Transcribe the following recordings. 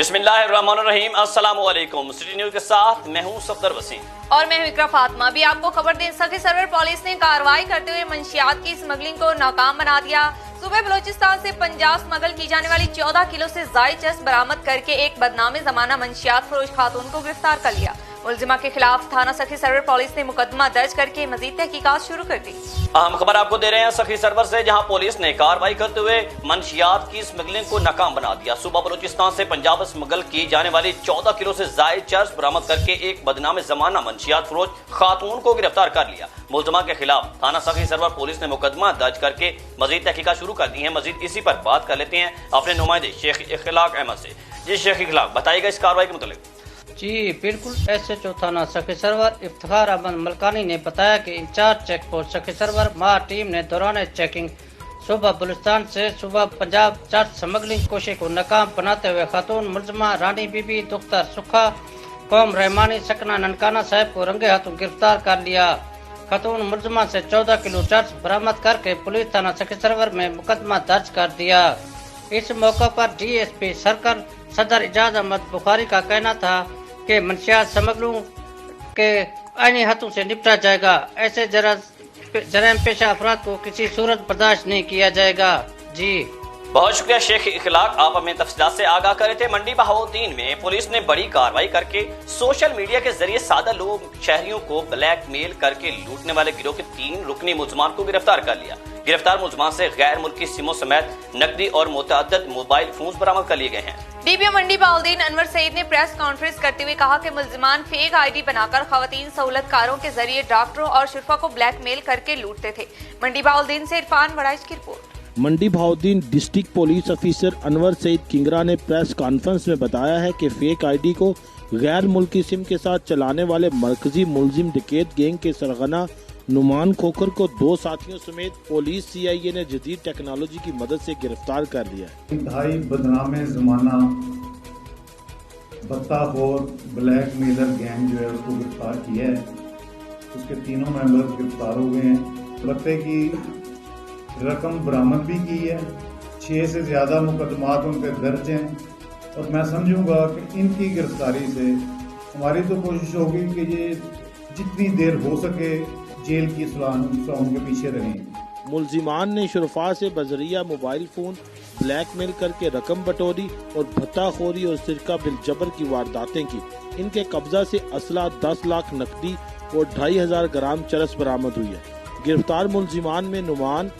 बिस्मिल्लाहिर्रहमानिर्रहीम। अस्सलाम वालेकुम। सिटी न्यूज़ के साथ मैं हूं सफदर वसीम और मैं हूं इकरा फातिमा। भी आपको खबर दें, सखी सरवर पुलिस ने कार्रवाई करते हुए मंशियात की स्मगलिंग को नाकाम बना दिया। सुबह बलोचिस्तान से पंजाब स्मगल की जाने वाली 14 किलो से जायद चरस बरामद करके एक बदनाम जमाना मंशियात फरोश खातून को गिरफ्तार कर लिया। मुलजिमा के खिलाफ थाना सखी सरवर पुलिस ने मुकदमा दर्ज करके मजीद तहकीकात शुरू कर दी। अहम खबर आपको दे रहे हैं सखी सरवर से, जहां पुलिस ने कार्रवाई करते हुए मंशियात की स्मगलिंग को नाकाम बना दिया। सुबह बलोचिस्तान से पंजाब स्मगल की जाने वाली 14 किलो से जायद चरस बरामद करके एक बदनाम जमाना मंशियात फरोश खातून को गिरफ्तार कर लिया। मुलजिमा के खिलाफ थाना सखी सरवर पुलिस ने मुकदमा दर्ज करके मजीद तहकीकात शुरू कर दी है। मजीद इसी पर बात कर लेते हैं अपने नुमाइंदे शेख इखलाक अहमद से। जी शेख इखलाक, बताइएगा इस कार्रवाई के मुतालिक। जी बिल्कुल, SHO थाना सखी सरवर इफ्तिखार अहमद मलकानी ने बताया कि इंचार्ज चेक पोस्ट सखी सरवर माह टीम ने दौरान चेकिंग सुबह बलुस्तान से सुबह पंजाब चरस स्मगलिंग कोशिश को नाकाम बनाते हुए खातून मुलजमा रानी बीबी दुख्तर सुखा कौम रहमानी सकना ननकाना साहब को रंगे हाथों गिरफ्तार कर लिया। खातून मुलजमा से 14 किलो चरस बरामद करके पुलिस थाना सखी सरवर में मुकदमा दर्ज कर दिया। इस मौके पर DSP सर्कल सदर इजाज अहमद बुखारी का कहना था कि मंशियात स्मगलरों के आईनी हाथों से निपटा जाएगा। ऐसे जराइम पेशा अफराद को किसी सूरत बर्दाश्त नहीं किया जाएगा। जी बहुत शुक्रिया शेख इखलाक, आप हमें तफसीलात से आगाह कर रहे थे। मंडी बहाउद्दीन में पुलिस ने बड़ी कार्रवाई करके सोशल मीडिया के जरिए सादा लोग शहरियों को ब्लैकमेल करके लूटने वाले गिरोह के 3 रुकनी मुलजमान को गिरफ्तार कर लिया। गिरफ्तार मुलजमान से गैर मुल्की सिमों समेत नकदी और मुतअद्दिद मोबाइल फोन बरामद कर लिए गए हैं। DPO मंडी बहाउद्दीन अनवर सईद ने प्रेस कॉन्फ्रेंस करते हुए कहा कि मुलजिमान फेक ID बनाकर खवातीन सहूलतकारों के जरिए डॉक्टरों और शुरफा को ब्लैकमेल करके लूटते थे। मंडी बहाउद्दीन से इरफान वड़ाइच की report. Mandi Bahauddin district police officer Anwar Saeed Kingra ने प्रेस कॉन्फ्रेंस में बताया है कि फेक ID को गैर मुल्की सिम के साथ चलाने वाले मरकजी मुलजिम डकैत गैंग के सरगना नुमान खोखर को 2 साथियों समेत पुलिस CIA ने जदीद टेक्नोलॉजी की मदद से गिरफ्तार कर लिया। इंतहाई बदनाम जमाना बत्ताखोर ब्लैक मेलर गैंग जो है उसको गिरफ्तार किया है। उसके 3 मेंबर गिरफ्तार हो गए हैं। लगता है कि रकम बरामद भी की है। 6 से ज्यादा मुकदमात उन पर दर्ज हैं और मैं समझूंगा कि इनकी गिरफ्तारी से हमारी तो कोशिश होगी कि ये जितनी देर हो सके जेल की सलाह के पीछे रहें। मुलजिमान ने शुरफा से बजरिया मोबाइल फोन ब्लैकमेल करके रकम बटोरी और भत्ताखोरी और सिरका बिल जबर की वारदातें की। इनके कब्जा से असला 10 लाख नकदी और 2500 ग्राम चरस बरामद हुई है। गिरफ्तार मुलजिमान में नुमान,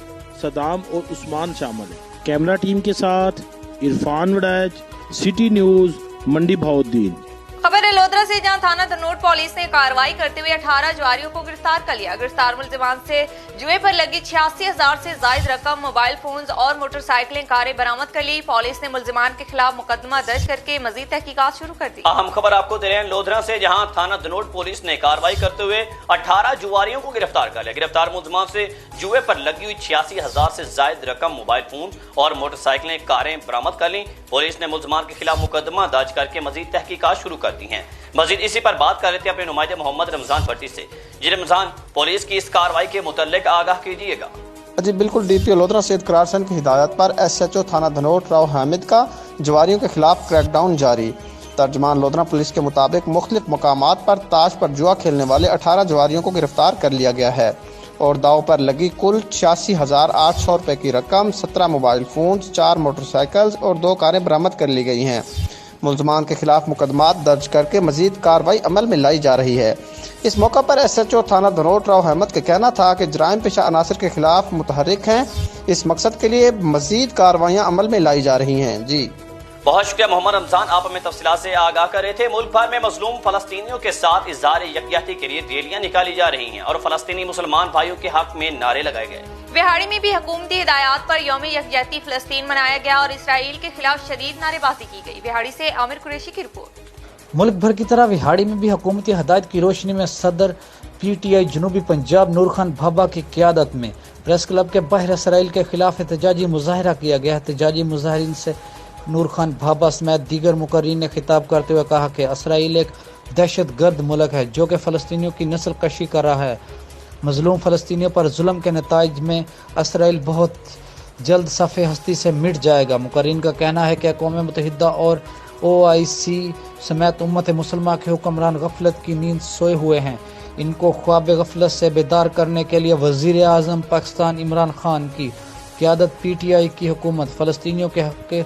सदाम और उस्मान शामिल है। कैमरा टीम के साथ इरफान वड़ैच, सिटी न्यूज, मंडी बहाउद्दीन। खबर है लोधरा से, जहां थाना धनोट पुलिस ने कार्रवाई करते हुए 18 जुआरियों को गिरफ्तार कर लिया। गिरफ्तार मुलजिमान से जुए पर लगी 86,000 से जायद रकम, मोबाइल फोन्स और मोटरसाइकिलें कारें बरामद कर ली। पुलिस ने मुलजिमान के खिलाफ मुकदमा दर्ज करके मजीद तहकीकात शुरू कर दी। अहम खबर आपको दे रहे हैं लोधरा से, जहां थाना धनोट पुलिस ने कार्रवाई करते हुए 18 जुआरियों को गिरफ्तार कर लिया। गिरफ्तार मुलजिमान से जुए पर लगी हुई 86,000 से जायद रकम, मोबाइल फोन और मोटरसाइकिलें कारें बरामद कर ली। पुलिस ने मुलजिमान के खिलाफ मुकदमा दर्ज करके मजीद तहकीकात शुरू कर दी है। मजीद इसी पर बात कर लेते हैं अपने नुमाइंदे मोहम्मद रमजान भट्टी से। जी रमजान, पुलिस की इस कार्रवाई के मुतल्लिक आगाह कीजिएगा। जी बिल्कुल, DPO लोधरा सैयद करार सन की हिदायत पर SHO थाना धनोट राव हामिद का जुआरियों के खिलाफ क्रैकडाउन जारी। तर्जमान लोधरा पुलिस के मुताबिक मुख्तलिफ मकामात पर ताश पर जुआ खेलने वाले 18 जुआरियों को गिरफ्तार कर लिया गया है और दाव पर लगी कुल 86,800 रुपए की रकम, 17 मोबाइल फोन, 4 मोटरसाइकिल्स और 2 कारें बरामद कर ली गई हैं। मुलजमान के खिलाफ मुकदमात दर्ज करके मजीद कार्रवाई अमल में लाई जा रही है। इस मौका पर SHO थाना धनोट राव अहमद का कहना था कि जराइम पेशा अनासर के खिलाफ मुतहर्रिक हैं। इस मकसद के लिए मजीद कार्रवाइयाँ अमल में लाई जा रही हैं। जी बहुत शुक्रिया मोहम्मद रमजान, आप हमें तफसीलात से आगाह कर रहे थे। मुल्क भर में मजलूम फलस्तीनियों के साथ इज़हार यकजहती के लिए रैलियां निकाली जा रही हैं और फलस्तीनी मुसलमान भाइयों के हक में नारे लगाए गए। बिहाड़ी में भी हुकूमती हिदायत पर यौम यकजहती फलस्तीन मनाया गया और इसराइल के खिलाफ शदीद नारेबाजी की गई। बिहाड़ी से आमिर कुरैशी की रिपोर्ट। मुल्क भर की तरह बिहाड़ी में भी हुकूमती हिदायत की रोशनी में सदर PTI जनूबी पंजाब नूर खान भाभा की क़यादत में प्रेस क्लब के बाहर इसराइल के खिलाफ एहतजाजी मुजाहरा किया गया। एहतजाजी मुजाहरीन से नूर खान भाभा समेत दीगर मुकर्रीन ने खिताब करते हुए कहा कि इसराइल एक दहशत गर्द मुल्क है जो कि फ़लस्तीनियों की नस्ल कशी कर रहा है। मजलूम फ़लस्तीनियों पर जुल्म के नताइज में इसराइल बहुत जल्द सफ़े हस्ती से मिट जाएगा। मुकर्रीन का कहना है कि अक़वाम मुत्तहिदा और OIC समेत उम्मत मुसलमान के हुक्मरान गफलत की नींद सोए हुए हैं। इनको ख्वाब गफलत से बेदार करने के लिए वजीर आज़म पाकिस्तान इमरान खान की क़यादत PTI की हुकूमत फ़लस्तीनियों के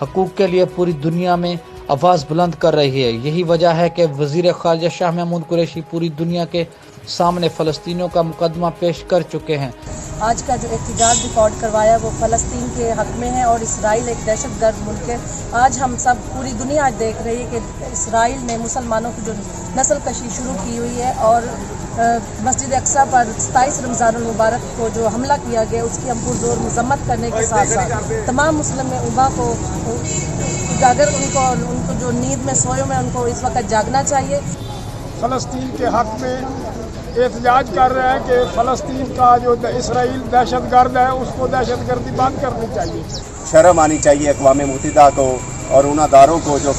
हकूक़ के लिए पूरी दुनिया में आवाज़ बुलंद कर रही है। यही वजह है कि वज़ीर ख़ारिजा शाह महमूद कुरैशी पूरी दुनिया के सामने फ़लस्तीनियों का मुकदमा पेश कर चुके हैं। आज का जो एहतजाज रिकॉर्ड करवाया वो फ़लस्तीन के हक़ में है और इसराइल एक दहशतगर्द मुल्क है। आज हम सब पूरी दुनिया आज देख रही है कि इसराइल ने मुसलमानों की जो नस्ल कशी शुरू की हुई है और मस्जिद अक्सा पर 27 रमज़ानुल मुबारक को जो हमला किया गया उसकी हम पुरजोर मज़म्मत करने के साथ साथ तमाम मुस्लिम उम्मा को अगर उनको जो नींद में सोए में उनको इस वक्त जागना चाहिए। फ़लस्तीन के हक़ में एहतजाज कर रहे हैं कि फ़लस्तीन का जो इसराइल दहशतगर्द है उसको दहशतगर्दी बंद करनी चाहिए। शर्म आनी चाहिए अक़वाम मुत्तहिदा को और उन अदारों को जो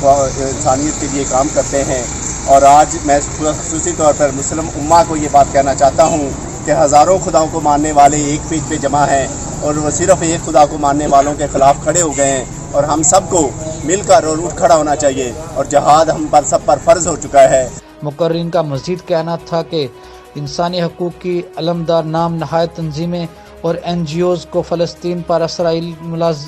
इंसानियत के लिए काम करते हैं। और आज मैं ख़ुसूसी तौर पर मुस्लिम उम्मा को ये बात कहना चाहता हूँ कि हज़ारों खुदाओं को मानने वाले एक पेज पे जमा हैं और वो सिर्फ़ एक खुदा को मानने वालों के ख़िलाफ़ खड़े हो गए हैं और हम सबको मिलकर और उठ खड़ा होना चाहिए और जहाद हम पर सब पर फ़र्ज़ हो चुका है। मुकर्रीन का मज़ीद कहना था कि इंसानी हकूक़ की अलमदार नाम नहायत तंजीमें और NGOs को फ़लस्तीन पर इसराइली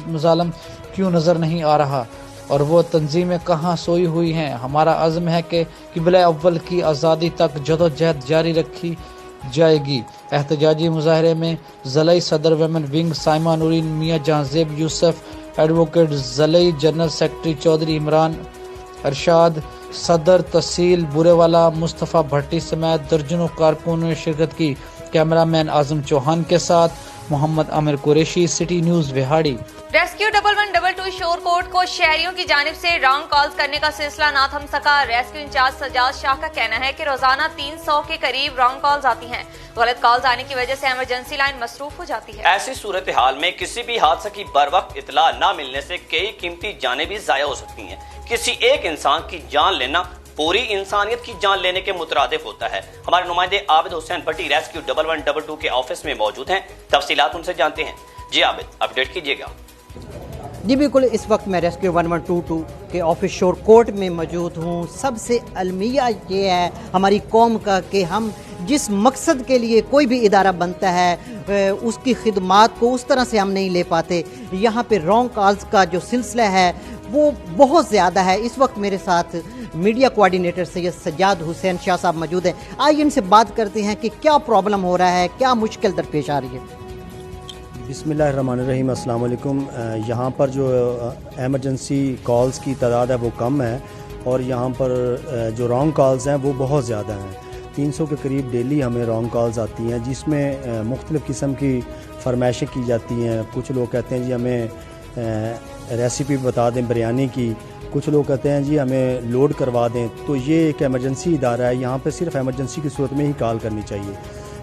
मुज़ालम क्यों नज़र नहीं आ रहा और वो तंजीमें कहाँ सोई हुई हैं। हमारा अज़्म है कि क़िबला अव्वल की आज़ादी तक जदोजहद जारी रखी जाएगी। एहतजाजी मुजाहरे में ज़लई सदर वेमन wing Saima Noreen, Mian Jahanzeb Yousuf, advocate Zalai, general secretary Chaudhry Imran Arshad, सदर तहसील बुरेवाला मुस्तफ़ा भट्टी समेत दर्जनों कारकुनों ने शिरकत की। कैमरामैन आज़म चौहान के साथ Mohammad Aamir Qureshi, city news Vehari. Rescue 1112 शोर कोर्ट को शहरियों की जानिब से रॉन्ग कॉल्स करने का सिलसिला ना थम सका। रेस्क्यू इंचार्ज सज्जाद शाह का कहना है कि रोजाना 300 के करीब रॉन्ग कॉल्स आती हैं। गलत कॉल्स आने की वजह से इमरजेंसी लाइन मसरूफ हो जाती है। ऐसी सूरत हाल में किसी भी हादसे की बर वक्त इतला न मिलने से कई कीमती जानें भी जाया हो सकती हैं। किसी एक इंसान की जान लेना पूरी इंसानियत की जान लेने के मुतरादिफ होता है। हमारे नुमाइंदे आबिद हुसैन भट्टी रेस्क्यू 1112 के ऑफिस में मौजूद हैं। तफसीलात उनसे जानते हैं। जी आबिद, अपडेट कीजिएगा। जी बिल्कुल, इस वक्त मैं रेस्क्यू 1122 के ऑफिस शोर कोर्ट में मौजूद हूँ। सबसे अलमिया ये है हमारी कौम का कि हम जिस मकसद के लिए कोई भी इदारा बनता है उसकी खिदमात को उस तरह से हम नहीं ले पाते। यहाँ पे रॉन्ग कॉल्स का जो सिलसिला है वो बहुत ज़्यादा है। इस वक्त मेरे साथ मीडिया कोऑर्डिनेटर सैयद सज्जाद हुसैन शाह साहब मौजूद हैं। आइए इनसे बात करते हैं कि क्या प्रॉब्लम हो रहा है, क्या मुश्किल दरपेश आ रही है। बिस्मिल्लाहिर्रहमानिर्रहीम, अस्सलाम वालेकुम। यहाँ पर जो एमरजेंसी कॉल्स की तादाद है वो कम है और यहाँ पर जो रॉन्ग कॉल्स हैं वो बहुत ज़्यादा हैं। 300 के करीब डेली हमें रॉन्ग कॉल्स आती हैं जिसमें मुख्तलिफ़ किस्म की फरमाइशें की जाती हैं। कुछ लोग कहते हैं जी हमें रेसिपी बता दें बिरयानी की, कुछ लोग कहते हैं जी हमें लोड करवा दें। तो ये एक एमरजेंसी इदारा है, यहाँ पे सिर्फ एमरजेंसी की सूरत में ही कॉल करनी चाहिए।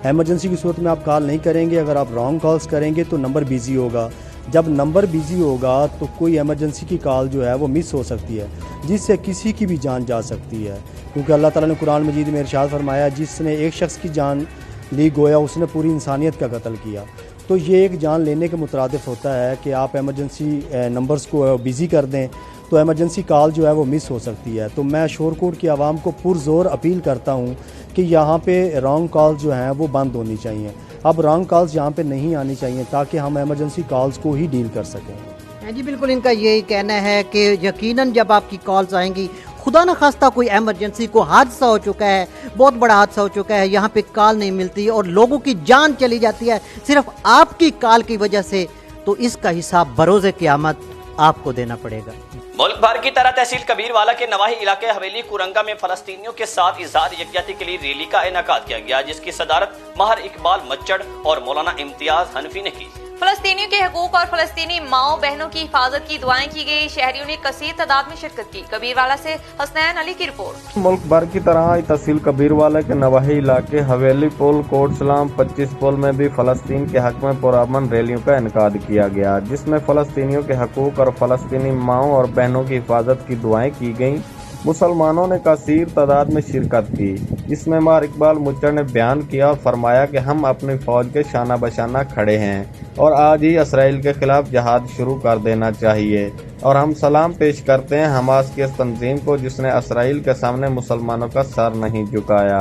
एमरजेंसी की सूरत में आप कॉल नहीं करेंगे, अगर आप रॉन्ग कॉल्स करेंगे तो नंबर बिज़ी होगा। जब नंबर बिज़ी होगा तो कोई एमरजेंसी की कॉल जो है वो मिस हो सकती है जिससे किसी की भी जान जा सकती है, क्योंकि अल्लाह ताला ने कुरान मजीद में इरशाद फरमाया जिसने एक शख्स की जान ली गोया उसने पूरी इंसानियत का कत्ल किया। तो ये एक जान लेने के मुतरादिफ होता है कि आप एमरजेंसी नंबर्स को बिज़ी कर दें तो एमरजेंसी कॉल जो है वो मिस हो सकती है। तो मैं शोरकोट की आवाम को पुरजोर अपील करता हूँ कि यहाँ पे रॉन्ग कॉल्स जो हैं वो बंद होनी चाहिए। अब रॉन्ग कॉल्स यहाँ पे नहीं आनी चाहिए ताकि हम एमरजेंसी कॉल्स को ही डील कर सकें। जी बिल्कुल, इनका यही कहना है कि यकीनन जब आपकी कॉल्स आएंगी, खुदा न खास्ता कोई एमरजेंसी को हादसा हो चुका है, बहुत बड़ा हादसा हो चुका है, यहाँ पे कॉल नहीं मिलती और लोगों की जान चली जाती है सिर्फ आपकी कॉल की वजह से, तो इसका हिसाब बरोज़े क़यामत आपको देना पड़ेगा। मुल्क भर की तरह तहसील कबीरवाला के नवाही इलाके हवेली कुरंगा में फलस्तीनियों के साथ इजहार यकजहती के लिए रैली का इनेकाद किया गया, जिसकी सदारत महर इकबाल मच्चड़ और मौलाना इम्तियाज हनफी ने की। फलस्तीनियों के हकूक और फलस्तीनी माओ बहनों की हिफाजत की दुआएं की गई। शहरियों ने कसीर तादाद में शिरकत की। कबीरवाला से हसनैन अली की रिपोर्ट। मुल्क भर की तरह तहसील कबीरवाला के नवाही इलाके हवेली पुल कोट सलाम 25 पुल में भी फलस्तीन के हक में पुरअमन रैलियों का इनेकाद किया गया, जिसमें फलस्तीनियों के हकूक और फलस्तीनी माओ और बहनों की हिफाजत की दुआएं की गयी। मुसलमानों ने कसीर तादाद में शिरकत की। इसमें महर इकबाल मुच्चड़ ने बयान किया और फरमाया कि हम अपनी फौज के शाना बशाना खड़े हैं और आज ही इसराइल के खिलाफ जहाद शुरू कर देना चाहिए। اور ہم سلام پیش کرتے ہیں حماس کی اس تنظیم کو جس نے اسرائیل کے سامنے مسلمانوں کا سر نہیں جھکایا۔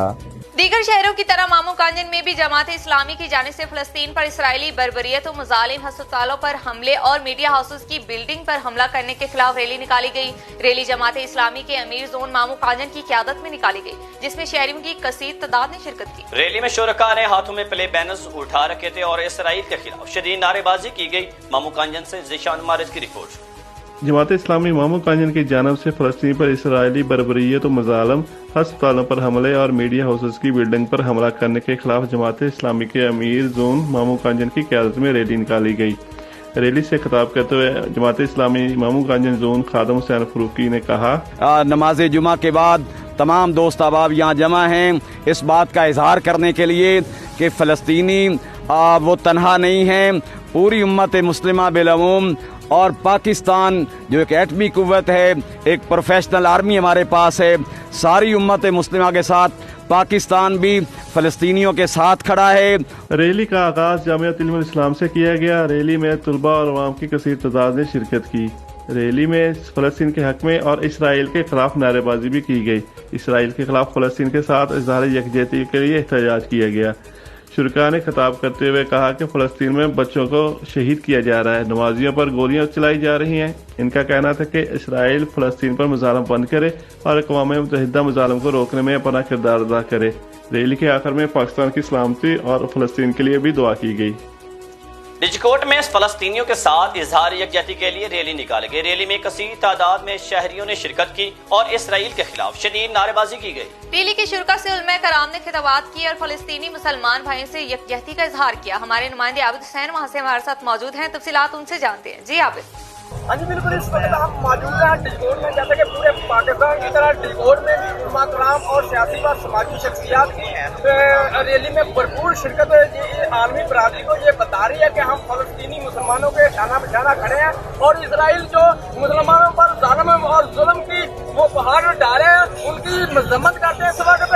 دیگر شہروں کی طرح مامو کانجن میں بھی جماعت اسلامی کی جانب سے فلسطین پر اسرائیلی بربریت و مظالم، ہسپتالوں پر حملے اور میڈیا ہاؤسز کی بلڈنگ پر حملہ کرنے کے خلاف ریلی نکالی گئی۔ ریلی جماعت اسلامی کے امیر زون مامو کانجن کی قیادت میں نکالی گئی، جس میں شہریوں کی کثیر تعداد نے شرکت کی۔ ریلی میں شرکاء نے ہاتھوں میں پلے بینرز اٹھا رکھے تھے اور اسرائیل کے خلاف شدید نعرے بازی کی گئی۔ مامو کانجن سے ذیشان مارد کی رپورٹ۔ جماعت اسلامی مامو کانجن کی جانب سے فلسطین پر اسرائیلی بربریت و مظالم، ہسپتالوں پر حملے اور میڈیا ہاؤسز کی بلڈنگ پر حملہ کرنے کے خلاف جماعت اسلامی کے امیر زون مامو کانجن کی قیادت میں ریلی نکالی گئی۔ ریلی سے خطاب کرتے ہوئے جماعت اسلامی مامو کانجن زون خادم حسین فروقی نے کہا، نماز جمعہ کے بعد تمام دوست احباب یہاں جمع ہیں اس بات کا اظہار کرنے کے لیے کہ فلسطینی وہ تنہا نہیں ہیں، پوری امت مسلمہ بالعموم اور پاکستان جو ایک ایٹمی قوت ہے، ایک پروفیشنل آرمی ہمارے پاس ہے، ساری امت مسلمہ کے ساتھ پاکستان بھی فلسطینیوں کے ساتھ کھڑا ہے۔ ریلی کا آغاز جامعۃ علم الاسلام سے کیا گیا۔ ریلی میں طلباء اور عوام کی کثیر تعداد نے شرکت کی۔ ریلی میں فلسطین کے حق میں اور اسرائیل کے خلاف نعرے بازی بھی کی گئی۔ اسرائیل کے خلاف فلسطین کے ساتھ اظہار یکجہتی کے لیے احتجاج کیا گیا۔ شرکاء نے خطاب کرتے ہوئے کہا کہ فلسطین میں بچوں کو شہید کیا جا رہا ہے، نمازیوں پر گولیاں چلائی جا رہی ہیں۔ ان کا کہنا تھا کہ اسرائیل فلسطین پر مظالم بند کرے اور اقوام متحدہ مظالم کو روکنے میں اپنا کردار ادا کرے۔ ریلی کے آخر میں پاکستان کی سلامتی اور فلسطین کے لیے بھی دعا کی گئی۔ ڈجکوٹ میں فلسطینیوں کے ساتھ اظہار یکجہتی کے لیے ریلی نکالی گئی۔ ریلی میں کثیر تعداد میں شہریوں نے شرکت کی اور اسرائیل کے خلاف شدید نعرے بازی کی گئی۔ ریلی کے شرکاء سے علماء کرام نے خطابات کی اور فلسطینی مسلمان بھائیوں سے یکجہتی کا اظہار کیا۔ ہمارے نمائندے عابد حسین وہاں سے ہمارے ساتھ موجود ہیں، تفصیلات ان سے جانتے ہیں۔ جی عابد۔ ہاں جی بالکل، اس وقت ہم موجود ہیں ڈجکوٹ میں، جیسے کہ پورے پاکستان کی طرح ڈجکوٹ میں بھی علماء کرام اور سیاسی و سماجی شخصیات کی ہیں۔ ریلی میں بھرپور شرکت عالمی برادری کو یہ بتا رہی ہے کہ ہم فلسطینی مسلمانوں کے شانہ بشانہ کھڑے ہیں اور اسرائیل جو مسلمانوں پر ظالم اور ظلم کی وہ پہاڑ ڈالے ہیں ان کی مذمت کرتے ہیں۔ اس وقت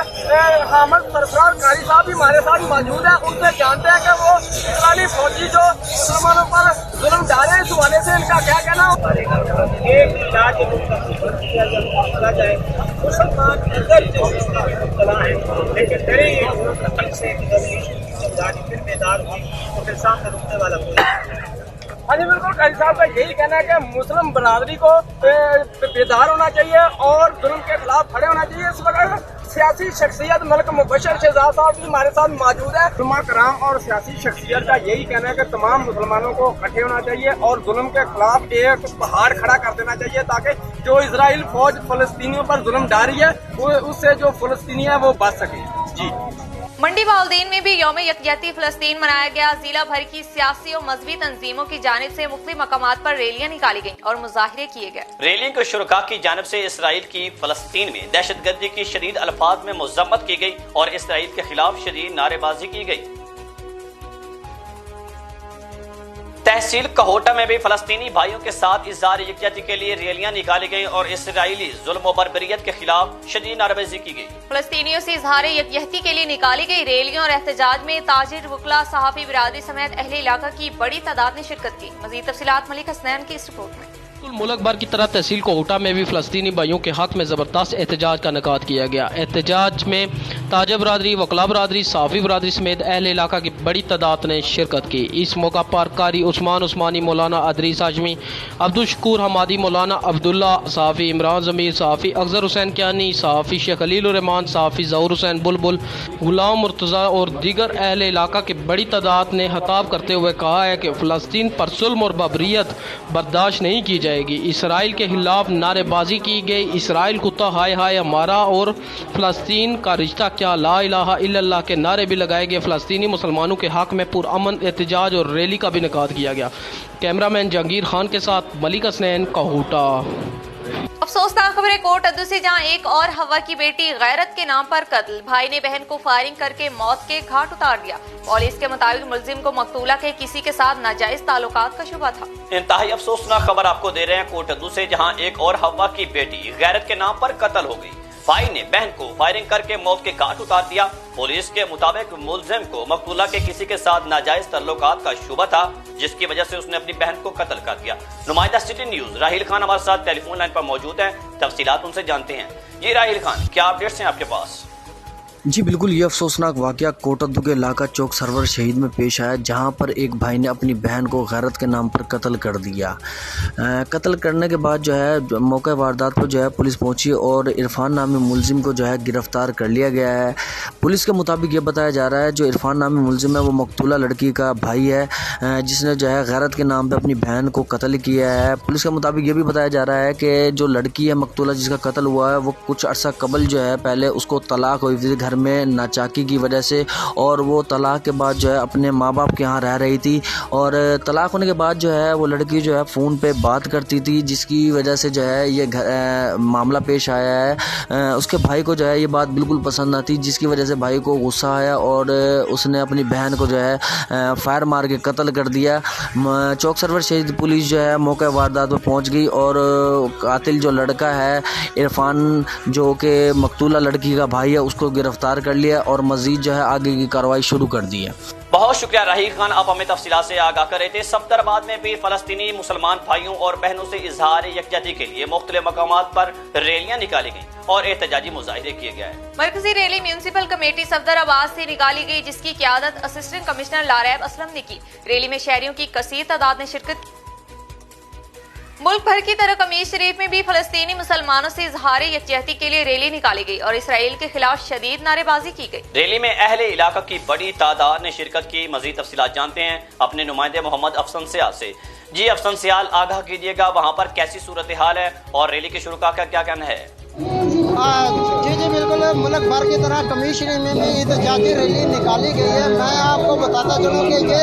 حامد سرفراز قاری صاحب بھی ہمارے ساتھ موجود ہیں، ان سے جانتے ہیں کہ وہ اسرائیلی فوجی جو مسلمانوں پر ظلم ڈالے اس حوالے سے ان کا کیا کہنا ہاں جی بالکل، قاری صاحب کا یہی کہنا ہے کہ مسلم برادری کو بیدار ہونا چاہیے اور ظلم کے خلاف کھڑے ہونا چاہیے۔ اس وقت سیاسی شخصیت ملک مبشر شہزاد صاحب بھی ہمارے ساتھ موجود ہے۔ علماء کرام اور سیاسی شخصیت کا یہی کہنا ہے کہ تمام مسلمانوں کو اکٹھے ہونا چاہیے اور ظلم کے خلاف ایک پہاڑ کھڑا کر دینا چاہیے تاکہ جو اسرائیل فوج فلسطینیوں پر ظلم ڈال رہی ہے اس سے جو فلسطینی ہے وہ بچ سکے۔ جی منڈی بہاؤالدین میں بھی یوم یکجہتی فلسطین منایا گیا۔ ضلع بھر کی سیاسی اور مذہبی تنظیموں کی جانب سے مختلف مقامات پر ریلیاں نکالی گئیں اور مظاہرے کیے گئے۔ ریلی کو شرکاء کی جانب سے اسرائیل کی فلسطین میں دہشت گردی کی شدید الفاظ میں مذمت کی گئی اور اسرائیل کے خلاف شدید نعرے بازی کی گئی۔ تحصیل کہوٹہ میں بھی فلسطینی بھائیوں کے ساتھ اظہار یکجہتی کے لیے ریلیاں نکالی گئیں اور اسرائیلی ظلم و بربریت کے خلاف شدید نعرے بازی کی گئی۔ فلسطینیوں سے اظہار یکجہتی کے لیے نکالی گئی ریلیوں اور احتجاج میں تاجر، وکلا، صحافی برادری سمیت اہل علاقہ کی بڑی تعداد نے شرکت کی۔ مزید تفصیلات ملک حسنین کی اس رپورٹ میں۔ ملک بھر کی طرح تحصیل کوہوٹہ میں بھی فلسطینی بھائیوں کے حق میں زبردست احتجاج کا انعقاد کیا گیا۔ احتجاج میں تاجر برادری، وکلا برادری، صحافی برادری سمیت اہل علاقہ کی بڑی تعداد نے شرکت کی۔ اس موقع پر قاری عثمان عثمانی، مولانا ادریس ہاشمی، عبدالشکور حمادی، مولانا عبداللہ صحافی، عمران ضمیر صحافی، اکثر حسین کیانی صحافی، شیخ خلیل الرحمان صحافی، ظہور حسین بلبل، غلام مرتضیٰ اور دیگر اہل علاقہ کی بڑی تعداد نے خطاب کرتے ہوئے کہا ہے کہ فلسطین پر ظلم اور بربریت برداشت نہیں کی جائے گی۔ اسرائیل کے خلاف نعرے بازی کی گئی۔ اسرائیل کتا ہائے ہائے ہمارا اور فلسطین کا رشتہ کیا، لا الہ الا اللہ کے نعرے بھی لگائے گئے۔ فلسطینی مسلمانوں کے حق میں پرامن احتجاج اور ریلی کا بھی انعقاد کیا گیا۔ کیمرہ مین جہانگیر خان کے ساتھ ملک حسنین، کوہوٹہ۔ افسوسناک خبر کوٹ ادو سے، جہاں ایک اور ہوا کی بیٹی غیرت کے نام پر قتل، بھائی نے بہن کو فائرنگ کر کے موت کے گھاٹ اتار دیا۔ پولیس کے مطابق ملزم کو مقتولہ کے کسی کے ساتھ ناجائز تعلقات کا شبہ تھا۔ انتہائی افسوسناک خبر آپ کو دے رہے ہیں کوٹ ادو سے، جہاں ایک اور ہوا کی بیٹی غیرت کے نام پر قتل ہو گئی۔ भाई ने बहन को फायरिंग करके मौत के घाट उतार दिया। पुलिस के मुताबिक मुलजिम को मकतूला के किसी के साथ नाजायज तल्लुकात का शुबा था, जिसकी वजह से उसने अपनी बहन को कत्ल कर दिया। नुमाइंदा सिटी न्यूज राहिल खान हमारे साथ टेलीफोन लाइन पर मौजूद हैं, तफसीलात उनसे जानते हैं। जी राहिल खान, क्या अपडेट्स हैं आपके पास? जी बिल्कुल, ये अफसोसनाक वाक़या कोटद्दू के इलाका चौक सरवर शहीद में पेश आया, जहां पर एक भाई ने अपनी बहन को गैरत के नाम पर कत्ल कर दिया। कत्ल करने के बाद जो है मौके वारदात पर जो है पुलिस पहुंची और इरफान नामी मुलजिम को जो है गिरफ्तार कर लिया गया है। पुलिस के मुताबिक ये बताया जा रहा है जो इरफान नामी मुलजिम है वो मकतूला लड़की का भाई है, जिसने जो है गैरत के नाम पर अपनी बहन को कत्ल किया है। पुलिस के मुताबिक ये भी बताया जा रहा है कि जो लड़की है मकतूला जिसका कत्ल हुआ है वो कुछ अरसा कबल जो है पहले उसको तलाक हुई थी घर में नाचाकी की वजह से, और वो तलाक के बाद जो है अपने माँ बाप के यहाँ रह रही थी, और तलाक होने के बाद जो है वो लड़की जो है फ़ोन पे बात करती थी, जिसकी वजह से जो है ये मामला पेश आया है। उसके भाई को जो है ये बात बिल्कुल पसंद न थी, जिसकी वजह से भाई को गुस्सा आया और उसने अपनी बहन को जो है फायर मार के कत्ल कर दिया। चौक सरवर शहीद पुलिस जो है मौके वारदात पर पहुँच गई और कातिल जो लड़का है इरफान जो कि मकतूला लड़की का भाई है उसको गिरफ्तार कर लिया और मजीद जो है आगे की कार्रवाई शुरू कर दी है। बहुत शुक्रिया राहिल खान, आप हमें तफसीलात से आगाह कर रहे थे। सफदराबाद में भी फलस्तीनी मुसलमान भाइयों और बहनों से इजहार यकजहती के लिए मुख्तलिफ मकामात पर रैलियां निकाली गई और एहतजाजी मुजाहिरे किए गए। मरकजी रैली म्यूनिसिपल कमेटी सफदराबाद से निकाली गई, जिसकी क़यादत असिस्टेंट कमिश्नर लारैब असलम ने की। रैली में शहरियों की कसीर तादाद ने शिरकत की। मुल्क भर की तरह कमीज शरीफ में भी फलस्तीनी मुसलमानों से इजहार यकजहती के लिए रैली निकाली गई और इसराइल के खिलाफ शदीद नारेबाजी की गई। रैली में अहले इलाका की बड़ी तादाद ने शिरकत की। मजीद तफसीलात जानते हैं अपने नुमाइंदे मोहम्मद अफसन सियाल से। जी अफसन सियाल, आगाह कीजिएगा वहाँ पर कैसी सूरत हाल है और रैली के शुरू का क्या कहना है? जी बिल्कुल, मुल्क भर की तरह कमीज शरीफ में भी एहतजाजी रैली निकाली गई है। मैं आपको बताता चलूँ कि ये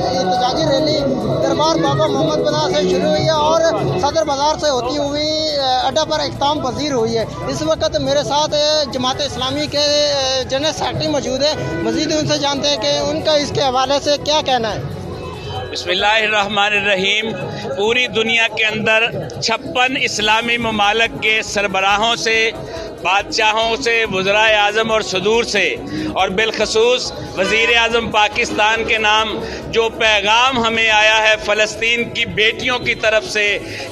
एहतजाजी रैली दरबार बाबा मोहम्मद बना से शुरू हुई है और सदर बाजार से होती हुई अड्डा पर इख्तिताम पजीर हुई है। इस वक्त मेरे साथ जमात इस्लामी के जनरल सेक्रेटरी मौजूद है, मजीद उनसे जानते हैं कि उनका इसके हवाले से क्या कहना है। बिस्मिल्लाहिर्रहमानिर्रहीम। पूरी दुनिया के अंदर 56 इस्लामी ममालिक के सरबराहों से, बादशाहों से, वज़राए आज़म और सदूर से और बिलखसूस वज़ीर आज़म पाकिस्तान के नाम जो पैगाम हमें आया है फ़लस्तीन की बेटियों की तरफ से,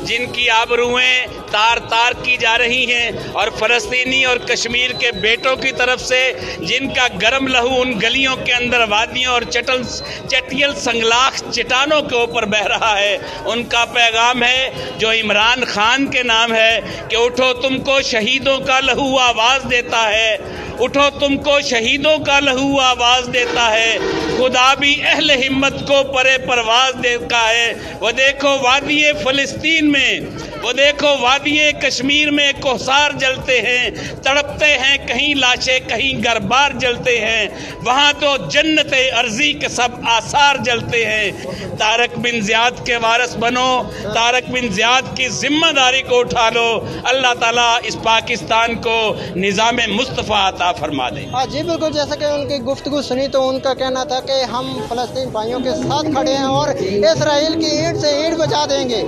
जिनकी आबरूएं तार तार की जा रही हैं, और फ़लस्तीनी और कश्मीर के बेटों की तरफ से जिनका गर्म लहू उन गलियों के अंदर, वादियों और चटियल संगलाख चट्टानों के ऊपर बह रहा है, उनका पैगाम है जो इमरान खान के नाम है कि उठो तुमको शहीदों का लहू आवाज़ देता है, उठो तुमको शहीदों का लहू आवाज़ देता है, खुदा भी अहले हिम्मत को परे परवाज देता है। वो देखो वादिये फ़लस्तीन में, वो देखो वादिये कश्मीर में कोहसार जलते हैं, तड़पते हैं कहीं लाशें कहीं गरबार जलते हैं, वहाँ तो जन्नत अर्जी के सब आसार जलते हैं। तारक बिन ज़ियाद के वारिस बनो, तारक बिन ज़ियाद की जिम्मेदारी को उठा लो। अल्लाह ताला इस पाकिस्तान को निज़ाम मुस्तफ़ा अता फरमा दे। जी बिल्कुल, जैसा कि उनकी गुफ्तगू सुनी तो उनका कहना था कि हम फ़लस्तीन भाइयों के साथ खड़े हैं और इसराइल की ईंट से ईंट बचा देंगे।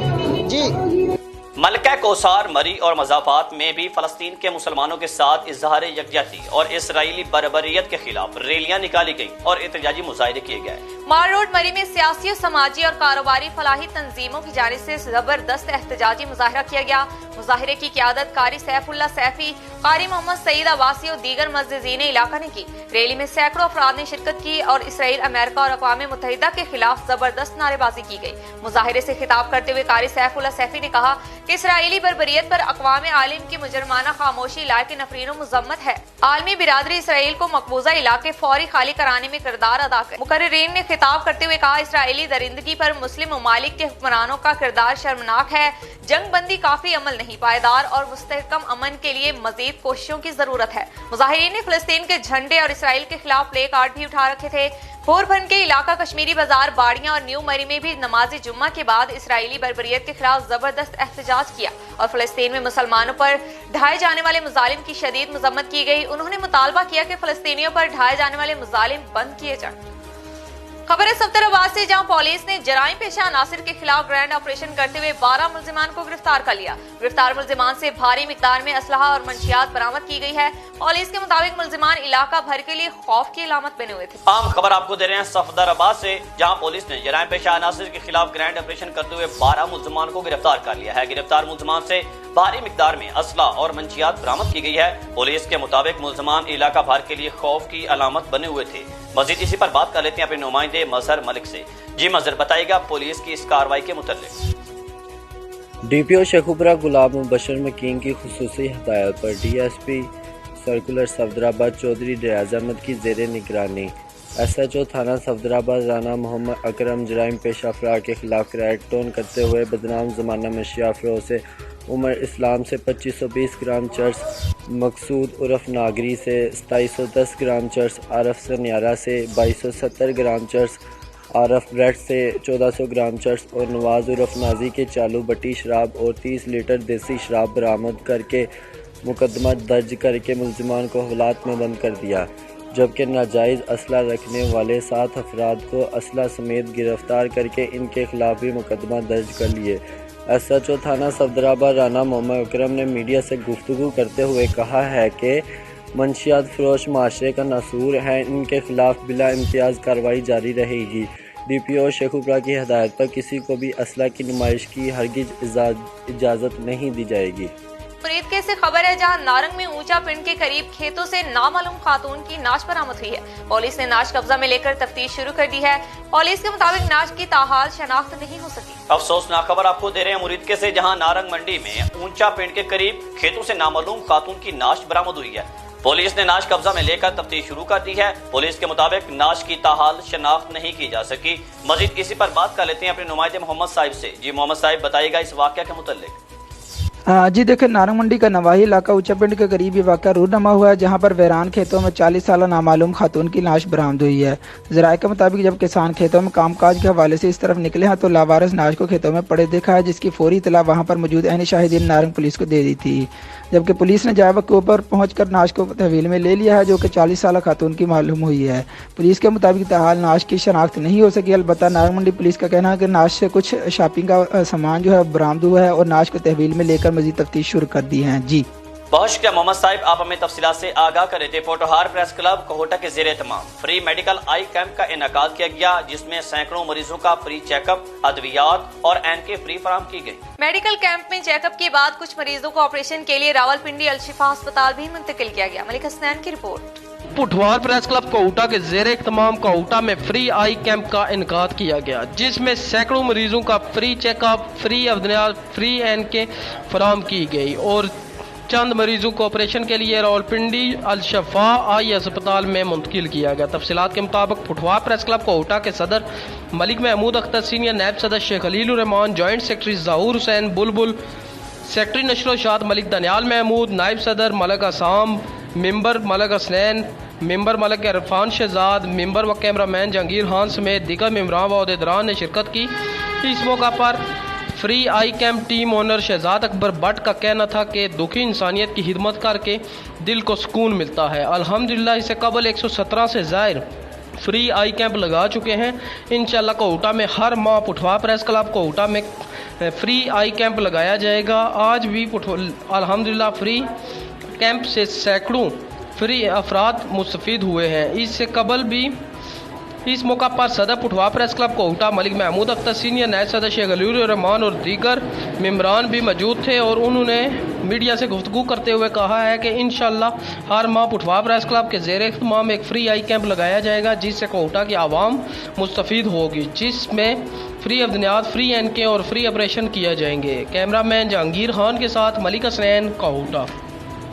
जी मलका कोसार, मरी और मज़ाफ़ात में भी फ़लस्तीन के मुसलमानों के साथ इज़हार यकजहती और इसराइली बर्बरियत के खिलाफ रैलियां निकाली गई और एहतजाजी मुजाहिरे किए गए। मार रोड मरी में सियासी और समाजी और कारोबारी फलाही तंजीमों की जानिब से जबरदस्त एहतजाजी मुजाहिरा किया गया। मुजाहिरे की क़यादत कारी सैफुल्लाह सैफी, कारी मोहम्मद सईद अब्बासी और दीगर मुअज़्ज़िज़ीन इलाका ने की। रैली में सैकड़ों अफराद ने शिरकत की और इसराइल, अमेरिका और अक़वाम मुत्तहिदा के खिलाफ जबरदस्त नारेबाजी की गई। मुजाहिरे से खिताब करते हुए कारी सैफुल्लाह सैफी ने कहा कि इसराइली बर्बरियत पर अक़वाम आलिम की मुजरमाना खामोशी लायक नफरीन व मुज़म्मत है। आलमी बिरादरी इसराइल को मकबूजा इलाके फौरी खाली कराने में किरदार अदा करे। मुकर्रिरीन ने खिताब करते हुए कहा, इसराइली दरिंदगी पर मुस्लिम ममालिक के हुक्मरानों का किरदार शर्मनाक है। जंग बंदी काफी अमल नहीं, पायदार और मुस्तहकम अमन के लिए मजीद कोशिशों की जरूरत है। मुजाहिरीन ने फ़लस्तीन के झंडे और इसराइल के खिलाफ प्ले कार्ड भी उठा रखे थे। भोरभन के इलाका कश्मीरी बाजार, बाड़ियां और न्यू मरी में भी नमाज जुम्मा के बाद इसराइली बर्बरियत के खिलाफ जबरदस्त एहतजाज किया और फ़लस्तीन में मुसलमानों पर ढाए जाने वाले मुजालिम की शदीद मजम्मत की गई। उन्होंने मुतालबा किया कि फ़लस्तीनियों पर ढाए जाने वाले मुजालिम बंद किए जाएं। खबर है सफदराबाद से, जहां पुलिस ने जराइम पेशा अनासिर के खिलाफ ग्रैंड ऑपरेशन करते हुए 12 मुलजिमान को गिरफ्तार कर लिया। गिरफ्तार मुलजिमान से भारी मिकदार में असलहा और मंशियात बरामद की गई है। पुलिस के मुताबिक मुलजिमान इलाका भर के लिए खौफ की अलामत बने हुए थे। आम खबर आपको दे रहे हैं सफदराबाद से, जहां पुलिस ने जराइम पेशा अनासिर के खिलाफ ग्रैंड ऑपरेशन करते हुए 12 मुलजिमान को गिरफ्तार कर लिया है। गिरफ्तार मुलजिमान से भारी मिकदार में असला और मंशियात बरामद की गई है। पुलिस के मुताबिक मुलजिमान इलाका भर के लिए खौफ की अलामत बने हुए थे। मजीद इसी पर बात कर लेते हैं अपने नुमाइंदे मजहर मलिक से। जी मजहर, बताइएगा पुलिस की इस कार्रवाई के मुतालिक। DPO शेखुपुरा गुलाम मुबशर मकीन की खुसूसी हिदायत पर DSP सर्कुलर सफदराबाद चौधरी रियाज अहमद की जेर निगरानी SHO थाना सफदराबाद राना मोहम्मद अकरम जराइम पेशा अफराद के खिलाफ क्रैकडाउन करते हुए बदनाम ज़माना मंशिया अफरोज से उमर इस्लाम से 2520 ग्राम चर्स, मकसूद उर्फ नागरी से 2710 ग्राम चर्स, आरफ सनियारा से 2270 ग्राम चर्स, आरफ ब्रेड से 1400 ग्राम चर्स और नवाज उर्फ नाजी के चालू बट्टी शराब और 30 लीटर देसी शराब बरामद करके मुकदमा दर्ज करके मुलजिमान को हवालात में बंद कर दिया, जबकि नाजायज़ असला रखने वाले 7 अफराद को असला समेत गिरफ्तार करके इनके खिलाफ भी मुकदमा दर्ज कर लिए। SHO थाना सफदराबाद राना मोहम्मद अकरम ने मीडिया से गुफ्तगू करते हुए कहा है कि मंशियात फरोश माशरे का नासूर है, इनके खिलाफ बिला इम्तियाज़ कार्रवाई जारी रहेगी। DPO शेखुपुरा की हिदायत पर किसी को भी असला की नुमाइश की हरगिज इजाज़त नहीं दी जाएगी। फरीदके से खबर है, जहां नारंग में ऊंचा पिंड के करीब खेतों से नामालूम खातून की नाश बरामद हुई है। पुलिस ने नाश कब्जा में लेकर तफ्तीश शुरू कर दी है। पुलिस के मुताबिक नाश की ताहाल शनाख्त नहीं हो सकी। अफसोसनाक खबर आपको दे रहे हैं मुरीदके से, जहां नारंग मंडी में ऊंचा पिंड के करीब खेतों से नामालूम खातून की नाश बरामद हुई है। पुलिस ने नाश कब्जा में लेकर तफ्तीश शुरू कर दी है। पुलिस के मुताबिक नाश की ताहाल शनाख्त नहीं की जा सकी। मजीद इसी पर बात कर लेते हैं अपने नुमाइंदे मोहम्मद साहिब से। जी मोहम्मद साहिब, बताइएगा इस वाक़या के मुतालिक। जी देखिए, नारंग मंडी का नवाही इलाका ऊंचा पिंड के करीब ये वाक़या रूनमा हुआ है, जहां पर वैरान खेतों में 40 साल नामालूम खातून की लाश बरामद हुई है। ज़राए के मुताबिक जब किसान खेतों में कामकाज के हवाले से इस तरफ निकले हैं तो लावारिस नाश को खेतों में पड़े देखा है, जिसकी फौरी इतला वहां पर मौजूद अहले शाहिदीन नारंग पुलिस को दे दी थी, जबकि पुलिस ने जायब के ऊपर पहुंचकर नाश को तहवील में ले लिया है, जो कि 40 साल खातून की मालूम हुई है। पुलिस के मुताबिक ताहाल नाश की शनाख्त नहीं हो सकी। अलबत्ता नारंग मंडी पुलिस का कहना है कि नाश से कुछ शॉपिंग का सामान जो है बरामद हुआ है और नाश को तहवील में लेकर मजीद तफ्तीश शुरू कर दी है। जी बहुत शुक्रिया मोहम्मद साहिब, आप हमें तफसीलात से आगाह कर रहे थे। पोटोहार प्रेस क्लब कोहोटा के जेर तमाम फ्री मेडिकल आई कैंप का इनेकाद किया गया, जिसमें सैकड़ों मरीजों का फ्री चेकअप, अद्वियात और एनके फ्री फराहम की गई। मेडिकल कैंप में चेकअप के बाद कुछ मरीजों को ऑपरेशन के लिए रावलपिंडी अल-शिफा अस्पताल भी मुंतकिल किया गया। मलिक हसनैन की रिपोर्ट। पुठवार प्रेस क्लब कोटा के जेर तमाम कोटा में फ्री आई कैंप का इनकाद किया गया, जिसमें सैकड़ों मरीजों का फ्री चेकअप, फ्री अद्वियात, फ्री एनके फराहम की गई और चंद मरीजों को ऑपरेशन के लिए रावलपिंडी अल-शिफा आई अस्पताल में मुंतकिल किया गया। तफसीलात के मुताबिक पुठवार प्रेस क्लब कोटा के सदर मलिक महमूद अख्तर, सीनियर नायब सदर Sheikh Khalilur Rahman, joint secretary Zahoor Hussain Bulbul, secretary नशर शात मलिक दनियाल महमूद, नायब सदर Malik Asam, member Malik Hasnain, member Malik Irfan Shahzad, member व कैमरामैन जहांगीर खान समेत दीगर मेंबरान व अहदेदारान ने शिरकत की। इस मौका पर free eye camp team owner Shahzad Akbar Bhatt का कहना था कि दुखी इंसानियत की खिदमत करके दिल को सुकून मिलता है। अल्हम्दुलिल्लाह इससे कबल 117 से ज़ायद फ्री आई कैंप लगा चुके हैं। इंशाल्लाह कोटा में हर माह पुठवा प्रेस क्लब कोटा में फ्री आई कैंप लगाया जाएगा। आज भी अल्हम्दुलिल्लाह फ्री कैंप से सैकड़ों फ्री अफराद मुस्तफीद हुए हैं। इससे कबल भी इस मौका पर सदर पुठवा प्रेस क्लब कोटा मलिक महमूद अख्तर, सीनियर नायब सदर शेख खलीलुर रहमान और दीगर मेंबरान भी मौजूद थे और उन्होंने मीडिया से गुफ्तगू करते हुए कहा है कि इंशाल्लाह हर माह पुठवा प्रेस क्लब के ज़ेर इख्तिमाम एक फ्री आई कैंप लगाया जाएगा, जिससे कोटा की आवाम मुस्तफीद होगी, जिसमें फ्री अद्वियात, फ्री एनके और फ्री ऑपरेशन किया जाएंगे। कैमरामैन जहांगीर खान के साथ मलिक हसनैन कोटा।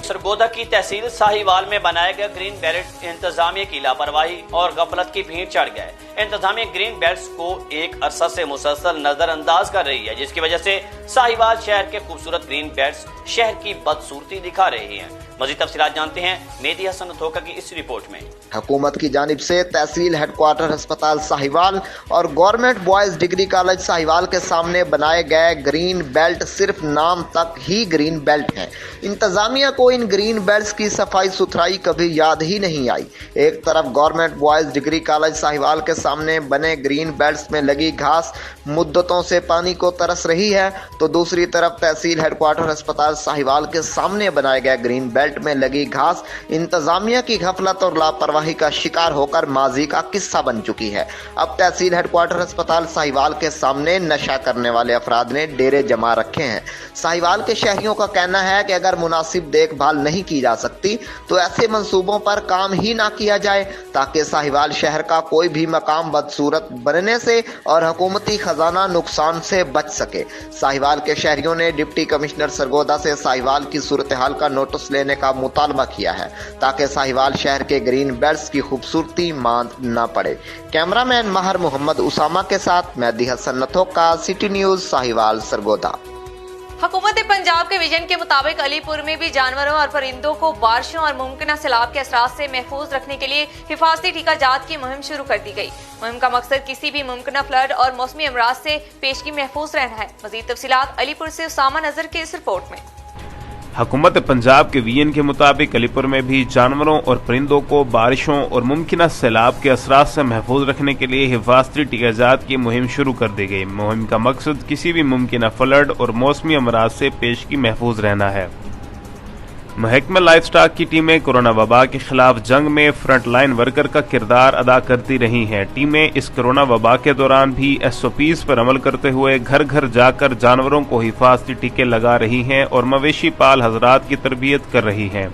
सरगोदा की तहसील साहिवाल में बनाए गए ग्रीन बेल्ट इंतजामिया की लापरवाही और गफलत की भीड़ चढ़ गए। इंतजामिया ग्रीन बेल्ट्स को एक अरसा से मुसलसल नजरअंदाज कर रही है, जिसकी वजह से साहिवाल शहर के खूबसूरत ग्रीन बेल्ट्स शहर की बदसूरती दिखा रही हैं। मज़ीद तफसीलात जानते हैं मेहदी हसन थोका की इस रिपोर्ट में। हुकूमत की जानिब से तहसील हेडक्वार्टर अस्पताल साहिवाल और government boys degree college Sahiwal के सामने बनाए गए ग्रीन बेल्ट सिर्फ नाम तक ही ग्रीन बेल्ट हैं। इंतजामिया को इन इन ग्रीन बेल्ट्स की सफाई सुथराई कभी याद ही नहीं आई। एक तरफ government boys degree college Sahiwal के सामने बने ग्रीन बेल्ट्स में लगी घास मुद्दतों से पानी को तरस रही है, तो दूसरी तरफ तहसील हेडक्वार्टर अस्पताल साहिवाल के सामने बनाए गए ग्रीन बेल्ट में लगी घास इंतजामिया की गफलत और लापरवाही का शिकार होकर माजी का किस्सा बन चुकी है। अब तहसील हेडक्वार्टर अस्पताल साहिवाल के सामने नशा करने वाले अफराद ने डेरे जमा रखे हैं। साहिवाल के शहरियों का कहना है कि अगर मुनासिब देखभाल नहीं की जा सकती तो ऐसे मंसूबों पर काम ही ना किया जाए, ताकि साहिवाल शहर का कोई भी मकाम बदसूरत बनने से और हुकूमती खजाना नुकसान से बच सके। साहिवाल के शहरियों ने डिप्टी कमिश्नर सरगोदा से साहिवाल की सूरत हाल का नोटिस लेने का मुतालबा किया है, ताकि साहिवाल शहर के ग्रीन बेल्ट्स की खूबसूरती मांद न पड़े। कैमरामैन महर मोहम्मद उसामा के साथ मेहदी हसन नथोका, सिटी न्यूज, साहिवाल, सरगोदा। हुकूमत पंजाब के विजन के मुताबिक अलीपुर में भी जानवरों और परिंदों को बारिशों और मुमकिन सैलाब के असरात से महफूज रखने के लिए हिफाजती टीकाजात की मुहिम शुरू कर दी गई। मुहिम का मकसद किसी भी मुमकिन फ्लड और मौसमी अमराज से पेशगी महफूज रहना है। मजीद तफसीलात अलीपुर से उसामा नजर की इस रिपोर्ट में। हुकूमत पंजाब के विजन के मुताबिक अलीपुर में भी जानवरों और परिंदों को बारिशों और मुमकिन सैलाब के असरात से महफूज रखने के लिए हिफाजती टीकाजात की मुहिम शुरू कर दी गई। मुहिम का मकसद किसी भी मुमकिन फ्लड और मौसमी अमराज से पेशगी महफूज रहना है। महकमा लाइफ स्टॉक की टीमें कोरोना वबा के खिलाफ जंग में फ्रंट लाइन वर्कर का किरदार अदा करती रही हैं। टीमें इस कोरोना वबा के दौरान भी SOPs पर अमल करते हुए घर घर जाकर जानवरों को हिफाजती टीके लगा रही हैं और मवेशी पाल हजरात की तरबियत कर रही हैं।